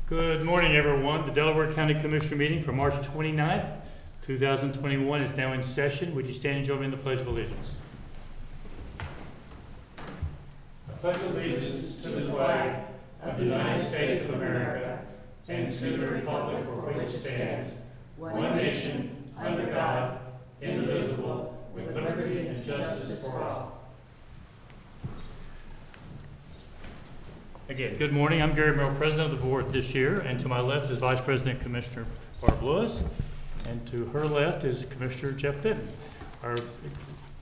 Good morning, everyone. The Delaware County Commissioner meeting for March 29th, 2021 is now in session. Would you stand and join me in the Pledge of Allegiance? I pledge allegiance to the flag of the United States of America and to the republic for which it stands, one nation, under God, indivisible, with liberty and justice for all. Again, good morning. I'm Gary Merrill, President of the Board this year, and to my left is Vice President Commissioner Barb Lewis, and to her left is Commissioner Jeff Benton. Our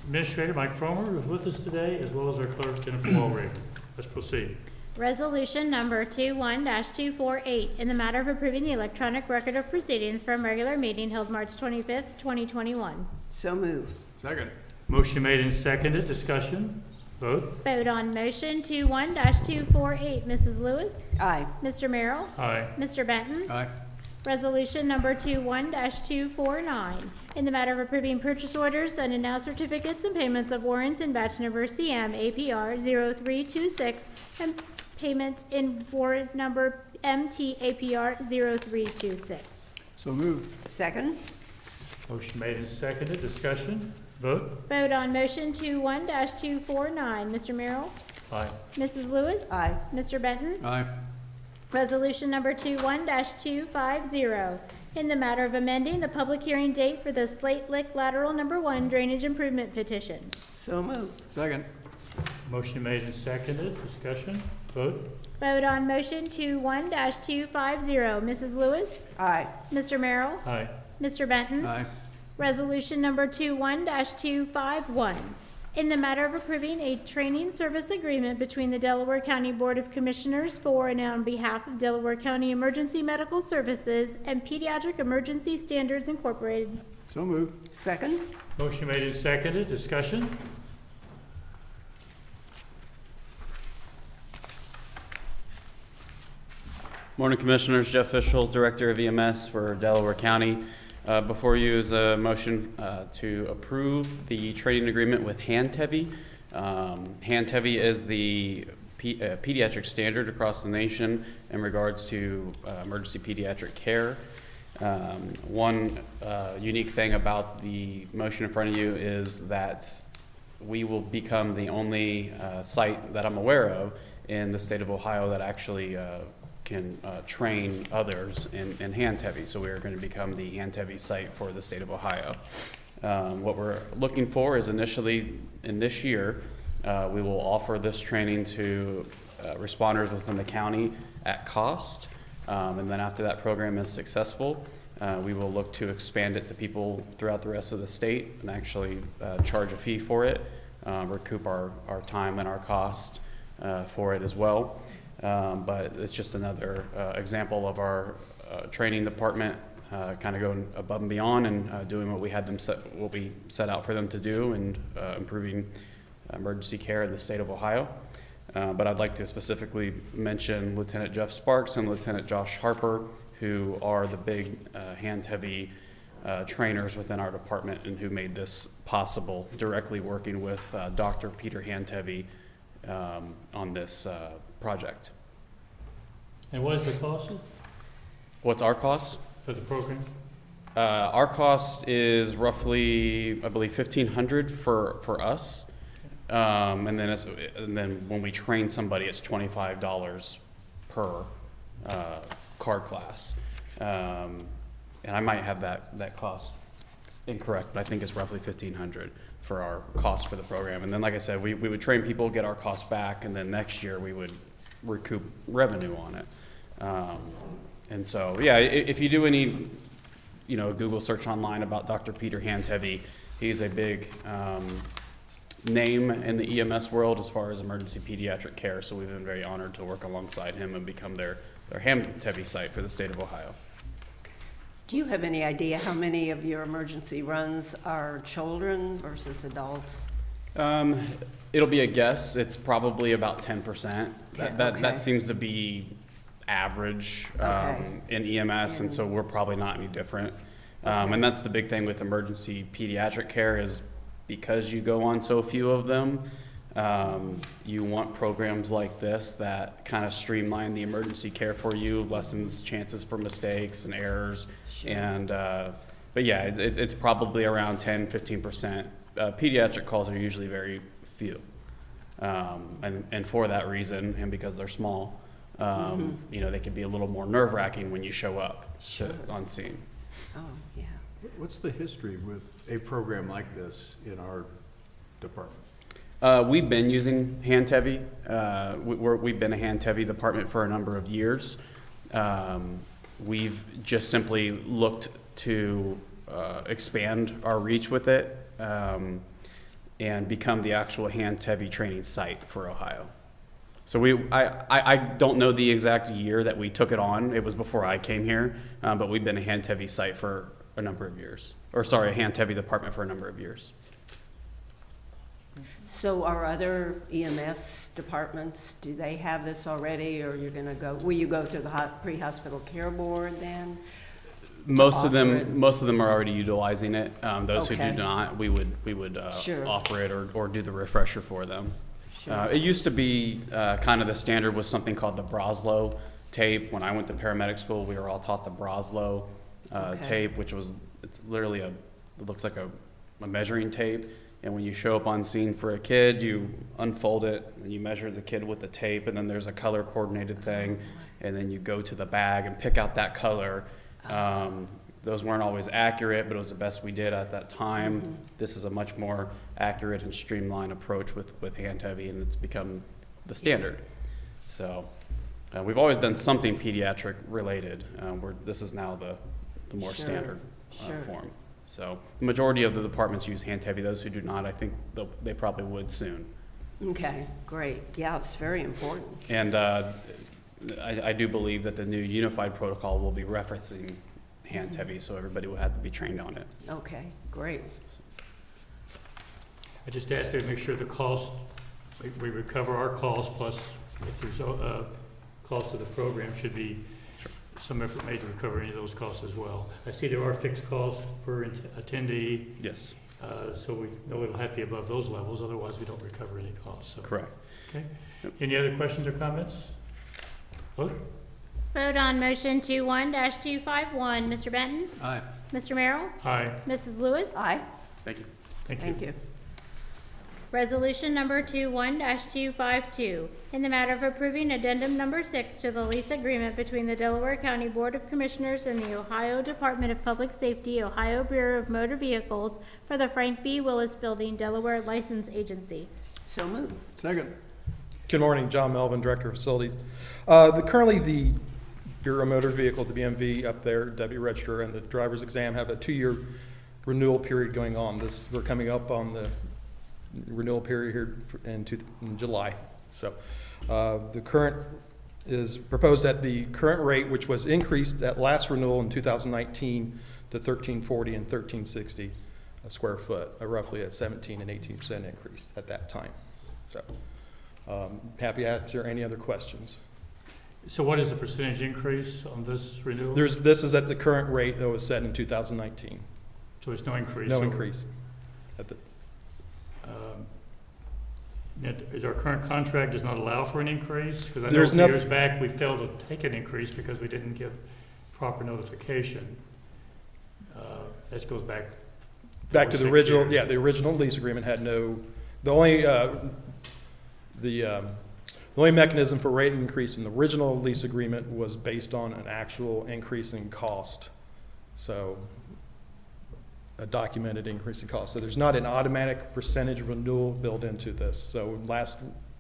Administrator, Mike Fromer, is with us today, as well as our Clerk, Jennifer Walraven. Let's proceed. Resolution number 21-248, in the matter of approving the electronic record of proceedings from regular meeting held March 25th, 2021. So move. Second. Motion made and seconded. Discussion. Vote. Vote on motion 21-248. Mrs. Lewis? Aye. Mr. Merrill? Aye. Mr. Benton? Aye. Resolution number 21-249, in the matter of approving purchase orders and announced certificates and payments of warrants in batch number CM APR 0326 and payments in warrant number MT APR 0326. So moved. Second. Motion made and seconded. Discussion. Vote. Vote on motion 21-249. Mr. Merrill? Aye. Mrs. Lewis? Aye. Mr. Benton? Aye. Resolution number 21-250, in the matter of amending the public hearing date for the Slate Lick Lateral Number 1 Drainage Improvement Petition. So move. Second. Motion made and seconded. Discussion. Vote. Vote on motion 21-250. Mrs. Lewis? Aye. Mr. Merrill? Aye. Mr. Benton? Aye. Resolution number 21-251, in the matter of approving a training service agreement between the Delaware County Board of Commissioners for and on behalf of Delaware County Emergency Medical Services and Pediatric Emergency Standards Incorporated. So moved. Second. Motion made and seconded. Discussion. Morning, Commissioners. Jeff Fischel, Director of EMS for Delaware County. Before you is a motion to approve the trading agreement with Handtevi. Handtevi is the pediatric standard across the nation in regards to emergency pediatric care. One unique thing about the motion in front of you is that we will become the only site that I'm aware of in the state of Ohio that actually can train others in Handtevi. So we are going to become the Handtevi site for the state of Ohio. What we're looking for is initially in this year, we will offer this training to responders within the county at cost. And then after that program is successful, we will look to expand it to people throughout the rest of the state and actually charge a fee for it, recoup our time and our cost for it as well. But it's just another example of our training department kind of going above and beyond and doing what we had them what we set out for them to do and improving emergency care in the state of Ohio. But I'd like to specifically mention Lieutenant Jeff Sparks and Lieutenant Josh Harper, who are the big Handtevi trainers within our department and who made this possible, directly working with Dr. Peter Handtevi on this project. And what is the cost What's our cost? for the program? Our cost is roughly, I believe, $1,500 for us, and then when we train somebody, it's $25 per card class, and I might have that cost incorrect, but I think it's roughly $1,500 for our cost for the program. And then, like I said, we would train people, get our costs back, and then next year we would recoup revenue on it. And so, yeah, if you do any, Google search online about Dr. Peter Handtevi, he's a big name in the EMS world as far as emergency pediatric care. So we've been very honored to work alongside him and become their Handtevi site for the state of Ohio. Do you have any idea how many of your emergency runs are children versus adults? It'll be a guess. It's probably about 10%. Okay. That seems to be average in EMS, and so we're probably not any different. And that's the big thing with emergency pediatric care is because you go on so few of them, You want programs like this that kind of streamline the emergency care for you, lessens chances for mistakes and errors. Sure. And, but yeah, it's probably around 10-15%. Pediatric calls are usually very few. And for that reason, and because they're small, you know, they can be a little more nerve-wracking when you show up Sure. on scene. Oh, yeah. What's the history with a program like this in our department? We've been using hand-heavy. We've been a hand-heavy department for a number of years. We've just simply looked to expand our reach with it and become the actual hand-heavy training site for Ohio. So I don't know the exact year that we took it on. It was before I came here, but we've been a hand-heavy site for a number of years. Or sorry, a hand-heavy department for a number of years. So are other EMS departments, do they have this already, or you're gonna go, will you go through the pre-hospital care board then? Most of offer it? them are already utilizing it. Those who Okay. do not, we would Sure. offer it or do the refresher for them. Sure. It used to be kind of the standard was something called the Broslow tape. When I went to paramedic school, we were all taught the Broslow Okay. tape, which was it's literally it looks like a measuring tape. And when you show up on scene for a kid, you unfold it and you measure the kid with the tape, and then there's a color coordinated thing, and then you go to the bag and pick out that color. Those weren't always accurate, but it was the best we did at that time. Mhm. This is a much more accurate and streamlined approach with hand heavy, and it's become the standard. So we've always done something pediatric related. This is now the more Sure. standard Sure. form. So the majority of the departments use hand heavy. Those who do not, I think they probably would soon. Okay, great. Yeah, it's very important. And I do believe that the new unified protocol will be referencing hand heavy, so everybody will have to be trained on it. Okay, great. I just asked them to make sure the cost, we recover our cost, plus if there's a cost of the program, should be some effort made to recover any of those costs as well. I see there are fixed costs per attendee, Yes, so we know it'll have to be above those levels, otherwise we don't recover any costs. So, correct. okay. Yep. Any other questions or comments? Vote. Vote on motion 21-251. Mr. Benton? Aye. Mr. Merrill? Aye. Mrs. Lewis? Aye, Thank you. Thank you. thank you. Resolution number 21-252, in the matter of approving addendum number 6 to the lease agreement between the Delaware County Board of Commissioners and the Ohio Department of Public Safety, Ohio Bureau of Motor Vehicles for the Frank B. Willis Building, Delaware License Agency. So move. Second. Good morning, John Melvin, Director of Facilities. Currently, the Bureau of Motor Vehicle, the BMV up there, Deputy Registrar, and the driver's exam have a 2-year renewal period going on. We're coming up on the renewal period here in July. So the current is proposed at the current rate, which was increased at last renewal in 2019 to $13.40 and $13.60 a square foot, roughly a 17 and 18% increase at that time. So happy to answer any other questions. So what is the percentage increase on this renewal? This is at the current rate that was set in 2019. So it's no increase? No over- increase. At the, Is our current contract does not allow for an increase? Because I know a There's few nothing- years back, we failed to take an increase because we didn't give proper notification. That goes back. back to the 6 original, years. yeah, the original lease agreement had no, the only mechanism for rate increase in the original lease agreement was based on an actual increase in cost. So a documented increase in cost. So there's not an automatic percentage renewal built into this. So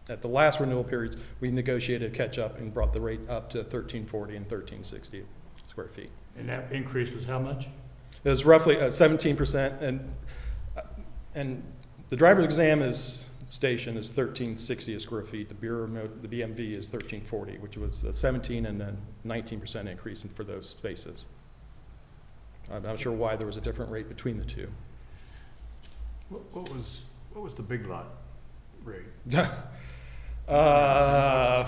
at the last renewal periods, we negotiated a catch up and brought the rate up to $13.40 and $13.60 square feet. And that increase was how much? It was roughly 17%, and the driver's exam station is $13.60 a square feet. The the BMV is $13.40, which was a 17 and a 19% increase for those spaces. I'm not sure why there was a different rate between the two. What was the big lot rate? $5 a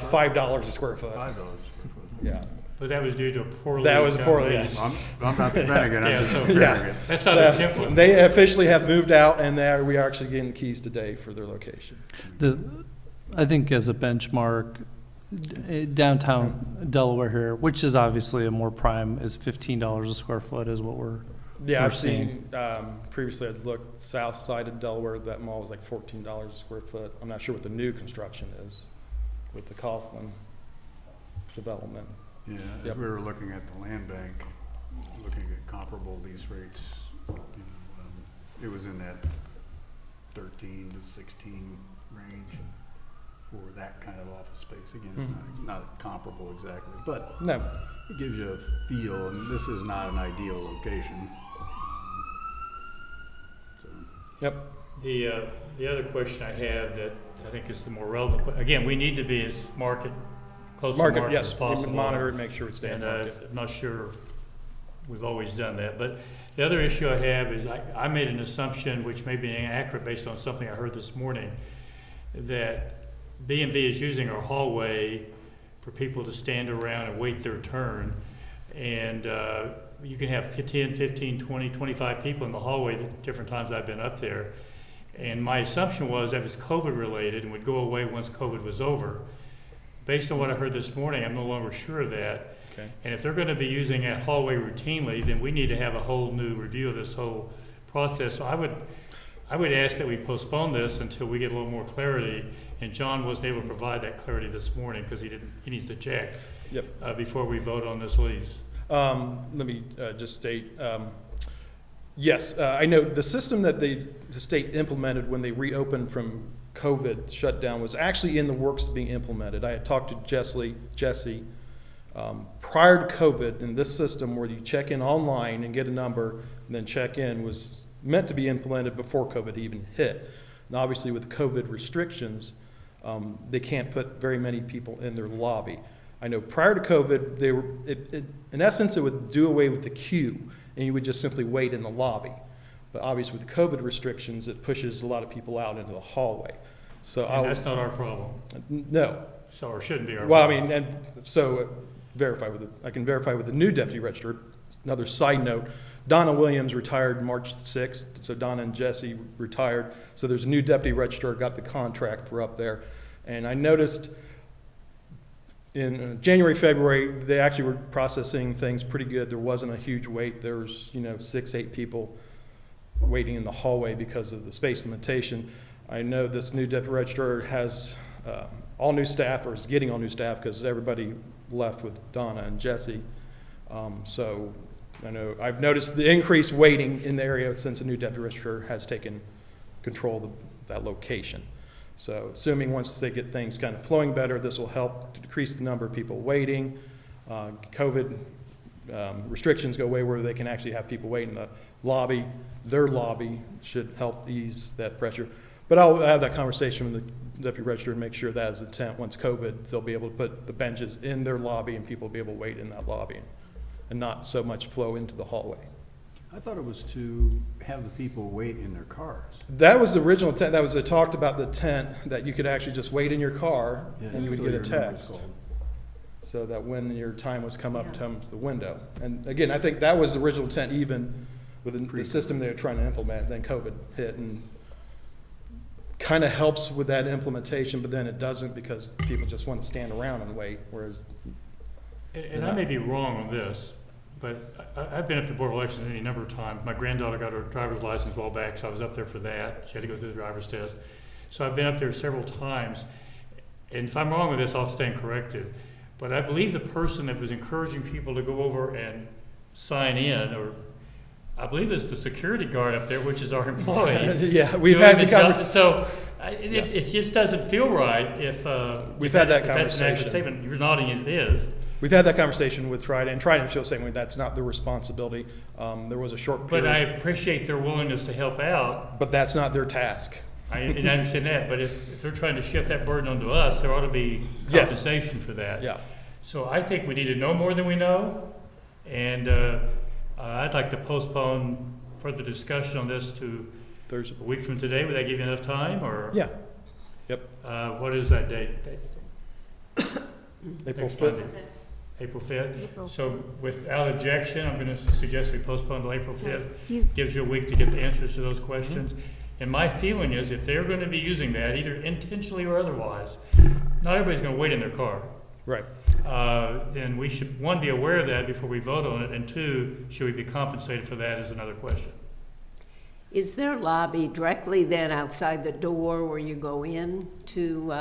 square foot. $5 a square foot. Yeah. But that was due to a poorly. That was done poorly, lease. yes. I'm not the Pentagon, I'm Yeah, just so- comparing it. That's not a template. They officially have moved out, and we are actually getting the keys today for their location. I think as a benchmark, downtown Delaware here, which is obviously a more prime, is $15 a square foot is what we're Yeah, we're I've seen, previously I'd looked south side of Delaware, that mall was like $14 a square foot. I'm not sure what the new construction is with the Coughlin development. Yeah, Yep. if we were looking at the land bank, looking at comparable lease rates, it was in that 13 to 16 range for that kind of office space. Again, it's not comparable exactly, but No, it gives you a feel, and this is not an ideal location. So, yep, The other question I have that I think is the more relevant, again, we need to be as close to market as yes, we possible. would monitor it, make sure it's staying And market. I'm not sure we've always done that. But the other issue I have is I made an assumption, which may be inaccurate based on something I heard this morning, that B&V is using our hallway for people to stand around and wait their turn. And you can have 10, 15, 20, 25 people in the hallway at different times I've been up there. And my assumption was that it was COVID related and would go away once COVID was over. Based on what I heard this morning, I'm no longer sure of that. Okay. And if they're going to be using that hallway routinely, then we need to have a whole new review of this whole process. So I would ask that we postpone this until we get a little more clarity. And John wasn't able to provide that clarity this morning because he needs to check Yep. before we vote on this lease. Let me just state, yes, I know the system that the state implemented when they reopened from COVID shutdown was actually in the works of being implemented. I had talked to Jesse, prior to COVID, and this system where you check in online and get a number and then check in was meant to be implemented before COVID even hit. And obviously with COVID restrictions, they can't put very many people in their lobby. I know prior to COVID, in essence, it would do away with the queue, and you would just simply wait in the lobby. But obviously, with COVID restrictions, it pushes a lot of people out into the hallway. So And that's not our problem. no. So, or shouldn't be our Well, I problem. mean, and so I can verify with the new deputy registrar. Another side note, Donna Williams retired March 6th, so Donna and Jesse retired. So there's a new deputy registrar, got the contract for up there. And I noticed in January, February, they actually were processing things pretty good. There wasn't a huge wait. There was, 6, 8 people waiting in the hallway because of the space limitation. I know this new deputy registrar has all new staff, or is getting all new staff, because everybody left with Donna and Jesse. So I know I've noticed the increased waiting in the area since the new deputy registrar has taken control of that location. So assuming once they get things kind of flowing better, this will help to decrease the number of people waiting. COVID restrictions go away where they can actually have people wait in the lobby. Their lobby should help ease that pressure. But I'll have that conversation with the deputy registrar and make sure that is the intent. Once COVID, they'll be able to put the benches in their lobby and people will be able to wait in that lobby and not so much flow into the hallway. I thought it was to have the people wait in their cars. That was the original intent. That was, it talked about the tent that you could actually just wait in your car and you would Until get a your number's text. called. So that when your time was come up, Yeah. come to the window. And again, I think that was the original intent even with the system they were trying to implement. Then COVID hit and kind of helps with that implementation, but then it doesn't because people just want to stand around and wait, whereas, And I may be wrong on this, but I've been up to Board of Elections any number of times. My granddaughter got her driver's license a while back, so I was up there for that. She had to go through the driver's test. So I've been up there several times. And if I'm wrong with this, I'll stand corrected. But I believe the person that was encouraging people to go over and sign in, or I believe it's the security guard up there, which is our employee. yeah, we've doing had the the job. conversation. So Yes. it just doesn't feel right if We've had that if that's an accurate conversation. statement. You're nodding it is. We've had that conversation with Trident, and Trident feels the same way. That's not their responsibility. There was a short But I period, appreciate their willingness to help out. but that's not their task. And I understand that, but if they're trying to shift that burden onto us, there ought to be Yes. compensation for that. Yeah. So I think we need to know more than we know, and I'd like to postpone further discussion on this to There's, a week from today. Would that give you enough time, or? yeah, What is that date? April Next 5th. Monday. April 5th? April. So without objection, I'm going to suggest we postpone till April 5th. You- Gives you a week to get the answers to those questions. And my feeling is if they're going to be using that, either intentionally or otherwise, not everybody's going to wait in their car. Right. Then we should, one, be aware of that before we vote on it, and two, should we be compensated for that is another question. Is their lobby directly then outside the door where you go in to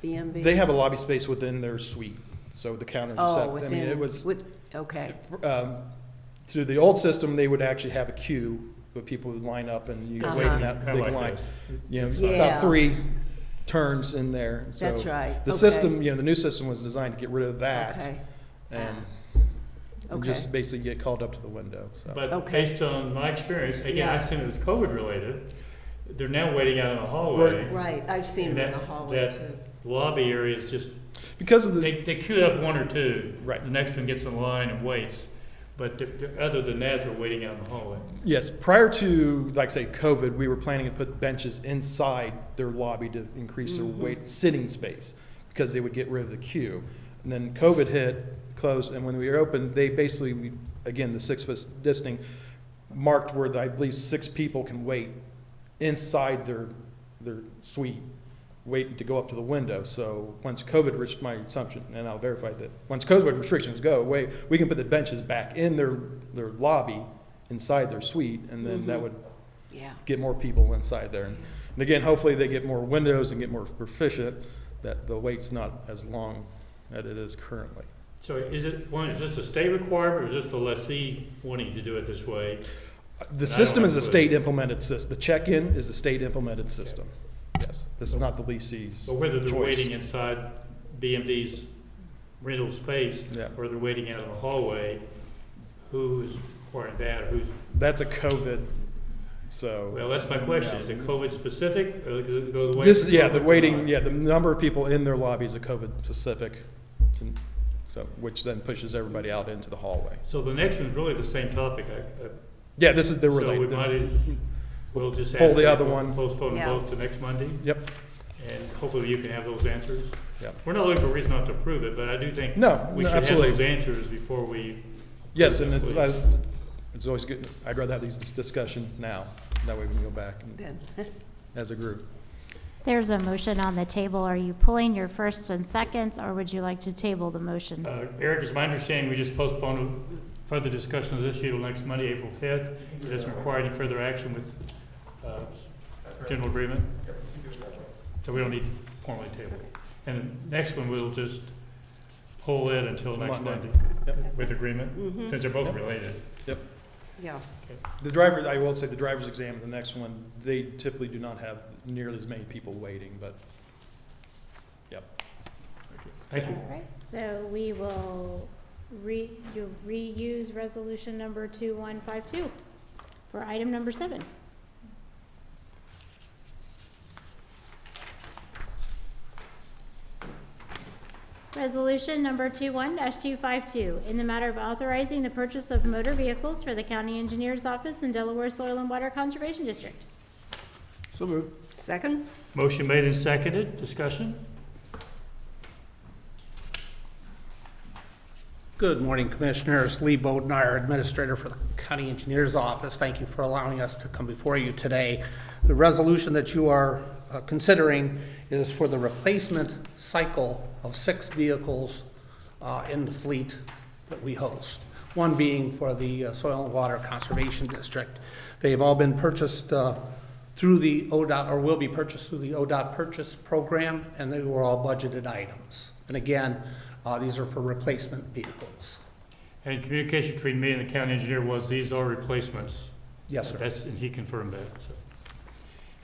B&B? They have a lobby space within their suite, so the counters are set. Oh, I mean, within, it was, okay, through the old system, they would actually have a queue, but people would line up and you wait in that Kinda big like line. this. You know, Yeah. about 3 turns in there. So that's right. the Okay. system, you know, the new system was designed to get rid of that Okay, and okay. just basically get called up to the window, so. But Okay. based on my experience, again, I Yeah. assume it was COVID related, they're now waiting out in the hallway. Right, I've seen And them in that- the hallway that too. lobby area is just, Because of the, they queued up one or two. Right. The next one gets in line and waits, but other than that, they're waiting out in the hallway. yes, prior to, like say, COVID, we were planning to put benches inside their lobby to increase their wait, sitting space, because they would get rid of the queue. And then COVID hit, closed, and when we were open, they basically, again, the 6-foot distancing marked where I believe 6 people can wait inside their suite, waiting to go up to the window. So once COVID reached, my assumption, and I'll verify that, once COVID restrictions go away, we can put the benches back in their lobby, inside their suite, and then that would Yeah, get more people inside there. And again, hopefully they get more windows and get more proficient, that the wait's not as long as it is currently. So is this a state requirement, or is this the lessee wanting to do it this way? The I system don't is a have a clue. state implemented system. The check-in is a state implemented system. Yes, this is not the leasee's Or whether they're choice. waiting inside BMV's rental space, Yeah, or they're waiting out in the hallway, who's requiring that, or who's, that's a COVID, so. well, that's my question, is it COVID specific, or does it go the way? This, yeah, the waiting, yeah, the number of people in their lobby is a COVID specific, so, which then pushes everybody out into the hallway. So the next one's really the same topic, Yeah, this is, they're so we related. might, we'll just Hold ask the them other to one. postpone Yeah. both to next Monday, Yep, and hopefully you can have those answers. Yep. We're not looking for a reason not to approve it, but I do think no, we no, should have those absolutely. answers before we. Yes, and it's, Please. it's always good, I'd rather have these discussion now, that way we can go back and- then, as a group. There's a motion on the table. Are you pulling your first and seconds, or would you like to table the motion? Eric, is my understanding we just postponed further discussion of this issue till next Monday, April 5th? It doesn't require any further action with general agreement? So we don't need to formally table it. And the next one, we'll just pull it until next Monday. Monday Yep. with agreement, Mhm. since they're both related. yeah, The driver, I will say the driver's exam, the next one, they typically do not have nearly as many people waiting, but, yep. Thank you. All right, so we will you'll reuse resolution number 2152 for item number 7. Resolution number 21-252, in the matter of authorizing the purchase of motor vehicles for the county engineer's office in Delaware Soil and Water Conservation District. So moved. second? Motion made and seconded, discussion? Good morning, Commissioners. Lee Bodenauer, Administrator for the County Engineer's Office. Thank you for allowing us to come before you today. The resolution that you are considering is for the replacement cycle of 6 vehicles in the fleet that we host. One being for the Soil and Water Conservation District. They've all been purchased through the ODOT, or will be purchased through the ODOT purchase program, and they were all budgeted items. And again, these are for replacement vehicles. And communication between me and the county engineer was these are replacements. Yes, sir. And he confirmed that, so.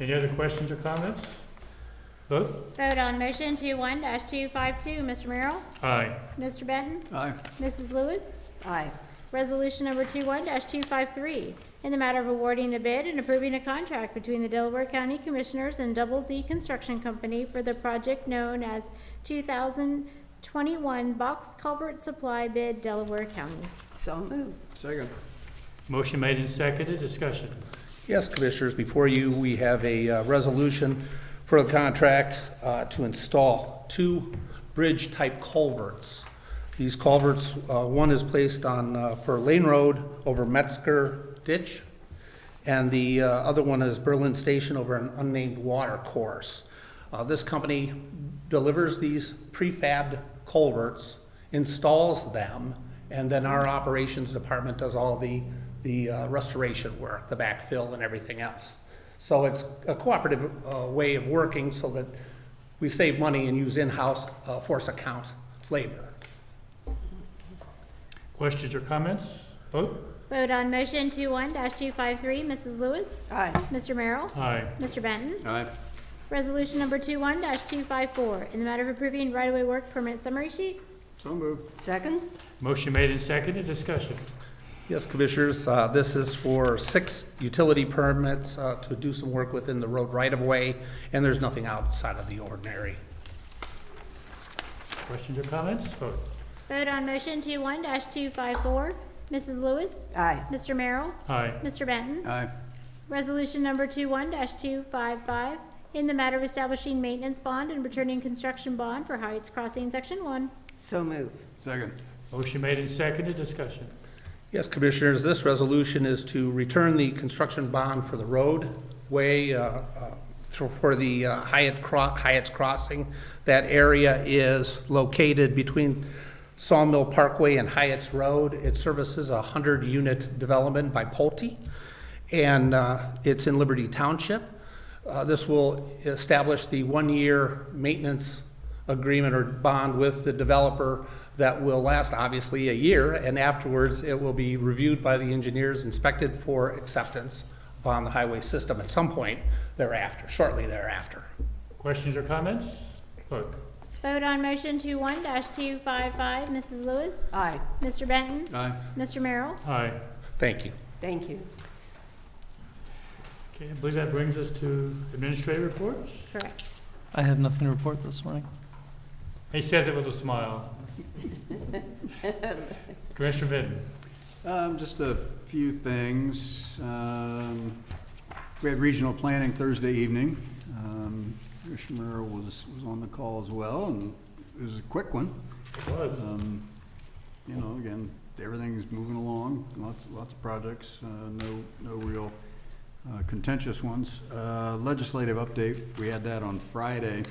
Any other questions or comments? Vote? Vote on motion 21-252, Mr. Merrill? Aye. Mr. Benton? Aye. Mrs. Lewis? Aye, Resolution number 21-253, in the matter of awarding the bid and approving a contract between the Delaware County Commissioners and Double Z Construction Company for the project known as 2021 Box Culvert Supply Bid, Delaware County. so moved. Second. Motion made and seconded, discussion. Yes, Commissioners, before you, we have a resolution for the contract to install 2 bridge-type culverts. These culverts, one is placed on, for Lane Road over Metzger Ditch, and the other one is Berlin Station over an unnamed water course. This company delivers these prefabbed culverts, installs them, and then our operations department does all the restoration work, the backfill and everything else. So it's a cooperative way of working so that we save money and use in-house force account labor. Questions or comments? Vote. Vote on motion 21-253, Mrs. Lewis. Aye. Mr. Merrill. Aye. Mr. Benton. Aye. Resolution number 21-254, in the matter of approving right-of-way work permit summary sheet. So moved. Second? Motion made and seconded. Discussion. Yes, Commissioners, this is for 6 utility permits to do some work within the road right-of-way, and there's nothing outside of the ordinary. Questions or comments? Vote. Vote on motion 21-254, Mrs. Lewis. Aye. Mr. Merrill. Aye. Mr. Benton. Aye. Resolution number 21-255, in the matter of establishing maintenance bond and returning construction bond for Heights Crossing Section 1. So move. Second. Motion made and seconded. Discussion. Yes, Commissioners, this resolution is to return the construction bond for the roadway for the Hyatt's Crossing. That area is located between Sawmill Parkway and Hyatt's Road. It services a 100-unit development by Pulte, and it's in Liberty Township. This will establish the 1-year maintenance agreement or bond with the developer that will last obviously a year, and afterwards it will be reviewed by the engineers, inspected for acceptance upon the highway system at some point thereafter, shortly thereafter. Questions or comments? Vote. Vote on motion 21-255, Mrs. Lewis. Aye. Mr. Benton. Aye. Mr. Merrill. Aye. Thank you. Thank you. Okay, I believe that brings us to administrative reports. Correct. I have nothing to report this morning. He says it with a smile. Commissioner Vinton. Just a few things. We had regional planning Thursday evening. Commissioner Merrill was on the call as well, and it was a quick one. It was. You know, again, everything's moving along, lots of projects, no real contentious ones. Legislative update, we had that on Friday.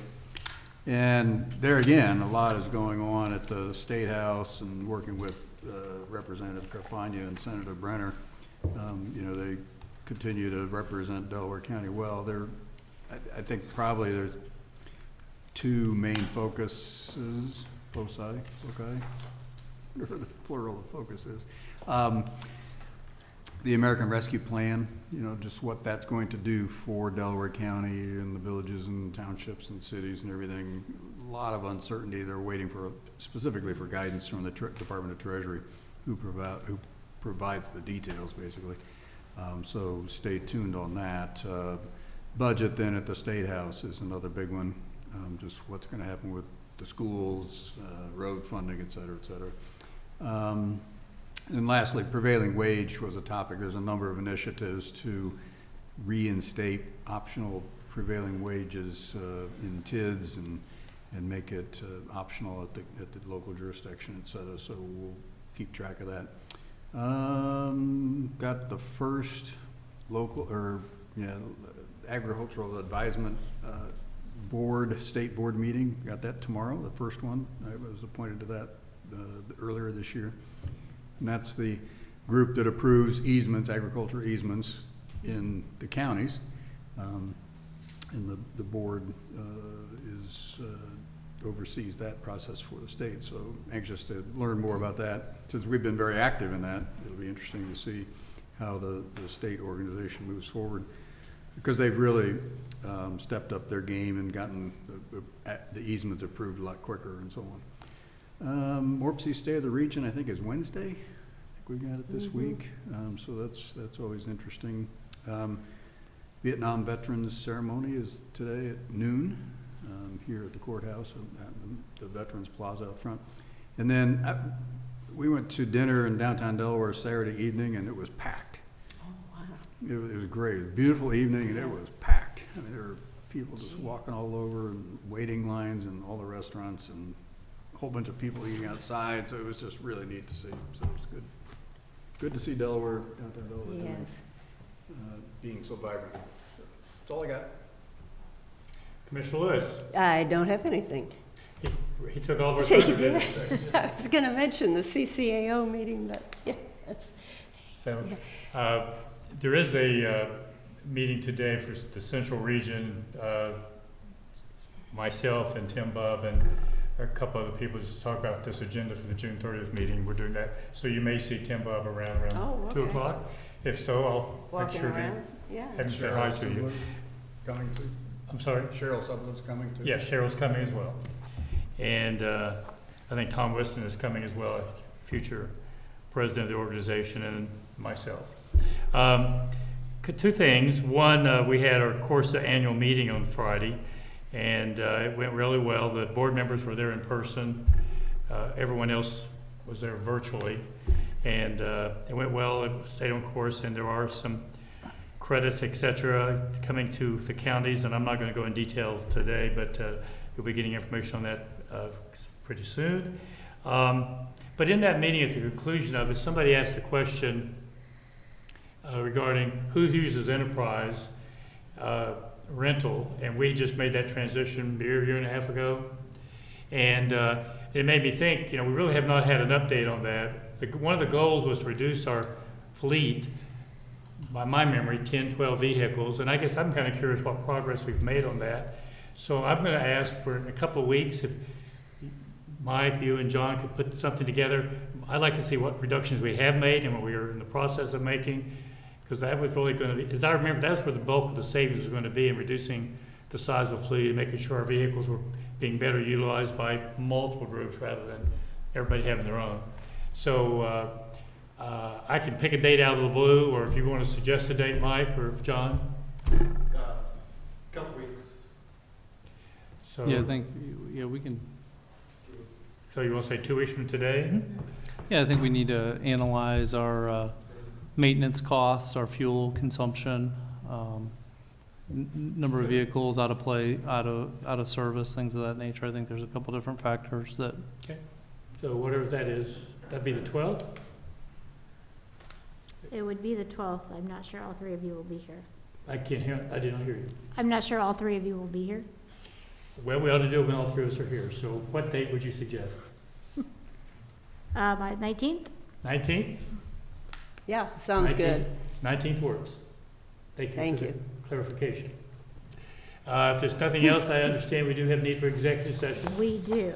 And there again, a lot is going on at the State House and working with Representative Carfagna and Senator Brenner. You know, they continue to represent Delaware County well. I think probably there's 2 main focuses, foci, whatever the plural of focus is. The American Rescue Plan, you know, just what that's going to do for Delaware County and the villages and townships and cities and everything. A lot of uncertainty. They're waiting for, specifically for guidance from the Department of Treasury, who provides the details, basically. So stay tuned on that. Budget then at the State House is another big one. Just what's going to happen with the schools, road funding, et cetera, et cetera. And lastly, prevailing wage was a topic. There's a number of initiatives to reinstate optional prevailing wages in TIDS and make it optional at the local jurisdiction, et cetera. So we'll keep track of that. Got the first local, agricultural advisement board, state board meeting. Got that tomorrow, the first one. I was appointed to that earlier this year. And that's the group that approves easements, agriculture easements in the counties. And the board oversees that process for the state. So anxious to learn more about that. Since we've been very active in that, it'll be interesting to see how the state organization moves forward, because they've really stepped up their game and gotten the easements approved a lot quicker and so on. Morpsey State of the Region, I think, is Wednesday. I think we got it this week. So that's always interesting. Vietnam Veterans Ceremony is today at noon here at the courthouse at the Veterans Plaza out front. And then we went to dinner in downtown Delaware Saturday evening, and it was packed. Oh, wow. It was great. It was a beautiful evening, and it was packed. I mean, there were people just walking all over and waiting lines in all the restaurants, and whole bunch of people eating outside, so it was just really neat to see. So it was good. Good to see Delaware, downtown Delaware, doing, Yes. being so vibrant. So that's all I got. Commissioner Lewis, I don't have anything. he took all of our Yeah, time. you did. I was going to mention the CCAO meeting, but yeah, that's, So, there is a meeting today for the Central Region. Myself and Tim Bubb and a couple other people just talk about this agenda for the June 30th meeting. We're doing that. So you may see Tim Bubb around Oh, 2 okay. o'clock. If so, I'll make walking sure to around, yeah. have him say hi to you. Coming too. I'm sorry? Cheryl Sutherland's coming too. Yeah, Cheryl's coming as well. And I think Tom Weston is coming as well, future president of the organization, and myself. Two things. One, we had our Corsa annual meeting on Friday, and it went really well. The board members were there in person. Everyone else was there virtually. And it went well. It stayed on course, and there are some credits, et cetera, coming to the counties, and I'm not going to go in detail today, but you'll be getting information on that pretty soon. But in that meeting, at the conclusion of it, somebody asked a question regarding who uses enterprise rental, and we just made that transition a year and a half ago. And it made me think, we really have not had an update on that. One of the goals was to reduce our fleet, by my memory, 10, 12 vehicles, and I guess I'm kind of curious what progress we've made on that. So I'm going to ask for in a couple of weeks if Mike, you and John could put something together. I'd like to see what reductions we have made and what we are in the process of making, because that was really going to be, as I remember, that's where the bulk of the savings was going to be, in reducing the size of the fleet and making sure our vehicles were being better utilized by multiple groups rather than everybody having their own. So I can pick a date out of the blue, or if you want to suggest a date, Mike or John. Couple weeks. So, Yeah, I think, we can, so you want to say 2 weeks from today? yeah, I think we need to analyze our maintenance costs, our fuel consumption, number of vehicles out of play, out of service, things of that nature. I think there's a couple different factors that. So whatever that is, that'd be the 12th? It would be the 12th. I'm not sure all three of you will be here. I can't hear, I did not hear you. I'm not sure all three of you will be here. Well, we ought to do it when all three of us are here. So what date would you suggest? By 19th? 19th? Yeah, sounds good. 19th works. Thank Thank you for you. the clarification. If there's nothing else, I understand we do have need for executive session. We do.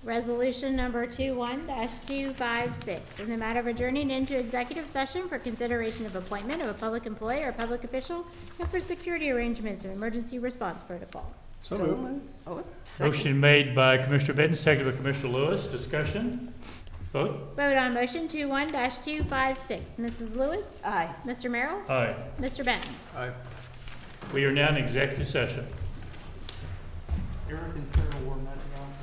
Resolution number 21-256, in the matter of adjourning into executive session for consideration of appointment of a public employee or public official and for security arrangements and emergency response protocols. So moved. Oh, second. Motion made by Commissioner Benton, seconded by Commissioner Lewis. Discussion? Vote? Vote on motion 21-256. Mrs. Lewis? Aye. Mr. Merrill? Aye. Mr. Benton? We are now in executive session. Eric and Sarah wore matching outfits.